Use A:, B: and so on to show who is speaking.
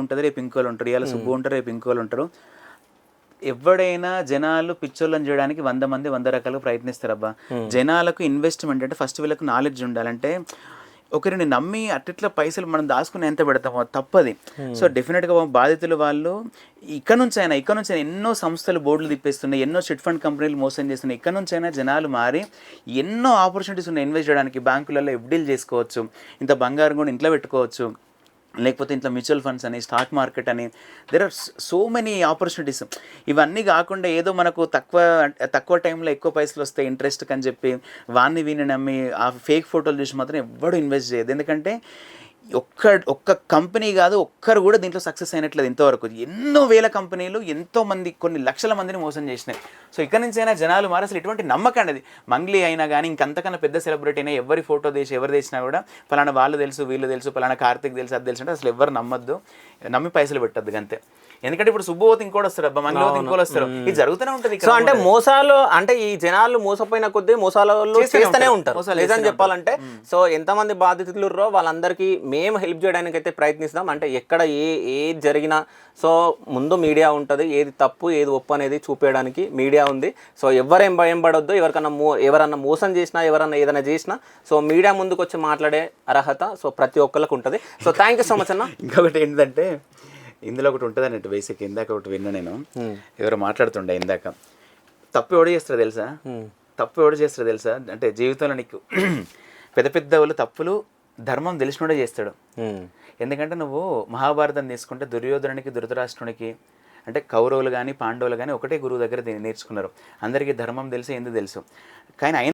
A: ఉంటుంది, రేపు ఇంకోళ్ళు ఉంటారు, ఇవాళ సుబ్బు ఉంటారు, రేపు ఇంకోళ్ళు ఉంటారు. ఎవడైనా జనాలు పిచ్చోళ్ళని చేయడానికి 100 మంది 100 రకాలుగా ప్రయత్నిస్తారబ్బా. జనాలకు ఇన్వెస్ట్మెంట్ అంటే ఫస్ట్ వీళ్ళకు నాలెడ్జ్ ఉండాలంటే ఒకరిని నమ్మి అట్టిట్లా పైసలు మనం దాచుకుని ఎంత పెడతామో తప్పది. సో డెఫినెట్గా బాధితులు వాళ్ళు ఇక్కడ నుంచి అయినా ఎన్నో సంస్థలు బోర్డులు తిప్పేస్తున్నాయి, ఎన్నో చిట్ ఫండ్ కంపెనీలు మోసం చేస్తున్నాయి. ఇక్కడ నుంచి అయినా జనాలు మారి ఎన్నో ఆపర్చునిటీస్ ఉన్నాయి ఇన్వెస్ట్ చేయడానికి. బ్యాంకులలో ఎఫ్డీలు చేసుకోవచ్చు, ఇంత బంగారం కూడా ఇంట్లో పెట్టుకోవచ్చు, లేకపోతే ఇంట్లో మ్యూచువల్ ఫండ్స్ అని, స్టాక్ మార్కెట్ అని, there are so many opportunities. ఇవన్నీ కాకుండా ఏదో మనకు తక్కువ టైంలో ఎక్కువ పైసలు వస్తాయి ఇంట్రెస్ట్ అని చెప్పి వాడిని వీని నమ్మి ఆ ఫేక్ ఫోటోలు చూసి మాత్రం ఎవ్వడు ఇన్వెస్ట్ చేయదు. ఎందుకంటే ఒక్క కంపెనీ కాదు, ఒక్కరు కూడా దీంట్లో సక్సెస్ అయినట్లేదు ఇంతవరకు. ఎన్నో వేల కంపెనీలు ఎంతోమంది కొన్ని లక్షల మందిని మోసం చేసినాయి. సో ఇక్కడ నుంచి అయినా జనాలు మారి అసలు ఎటువంటి నమ్మకం అనేది మంగ్లీ అయినా కానీ ఇంకంతకన్నా పెద్ద సెలబ్రిటీ అయినా ఎవరి ఫోటో తీసి ఎవరు తీసినా కూడా ఫలానా వాళ్ళు తెలుసు, వీళ్ళు తెలుసు, ఫలానా కార్తిక్ తెలుసు, అది తెలుసు అంటే అసలు ఎవరు నమ్మద్దు, నమ్మి పైసలు పెట్టద్దు అంతే. ఎందుకంటే ఇప్పుడు సుబ్బోత్ ఇంకోటి వస్తారు, అబ్బా మంగ్లీ ఇంకోటి వస్తారు, ఇది జరుగుతూనే ఉంటుంది.
B: సో అంటే మోసాలు అంటే ఈ జనాలు మోసపోయిన కొద్దీ మోసాలు చేస్తూనే ఉంటారు లేదని చెప్పాలంటే. సో ఎంతమంది బాధితులు వాళ్ళందరికీ మేము హెల్ప్ చేయడానికి అయితే ప్రయత్నిస్తాం. అంటే ఎక్కడ ఏది జరిగినా సో ముందు మీడియా ఉంటుంది, ఏది తప్పు ఏది ఒప్పు అనేది చూపించడానికి మీడియా ఉంది. సో ఎవరేం భయం పడొద్దు, ఎవరన్నా మోసం చేసినా ఎవరన్నా ఏదైనా చేసినా సో మీడియా ముందుకు వచ్చి మాట్లాడే అర్హత సో ప్రతి ఒక్కరికి ఉంటుంది. So thank you so much అన్న.
A: ఇంకొకటి ఏంటంటే ఇందులో ఒకటి ఉంటుంది అన్నట్టు బేసిక్, ఇందాక ఒకటి విన్నా నేను, ఎవరు మాట్లాడుతుండే ఇందాక, తప్పు ఎవడు చేస్తారో తెలుసా అంటే జీవితంలో నీకు పెద్ద పెద్ద వాళ్ళు తప్పులు ధర్మం తెలిసినోడే చేస్తాడు. ఎందుకంటే నువ్వు మహాభారతం తీసుకుంటే దుర్యోధనునికి ధృతరాష్ట్రునికి అంటే కౌరవులు కానీ పాండవులు కానీ ఒకటే గురువు దగ్గర నేర్చుకున్నారు. అందరికీ ధర్మం తెలిసి ఎందుకు తెలుసు, కానీ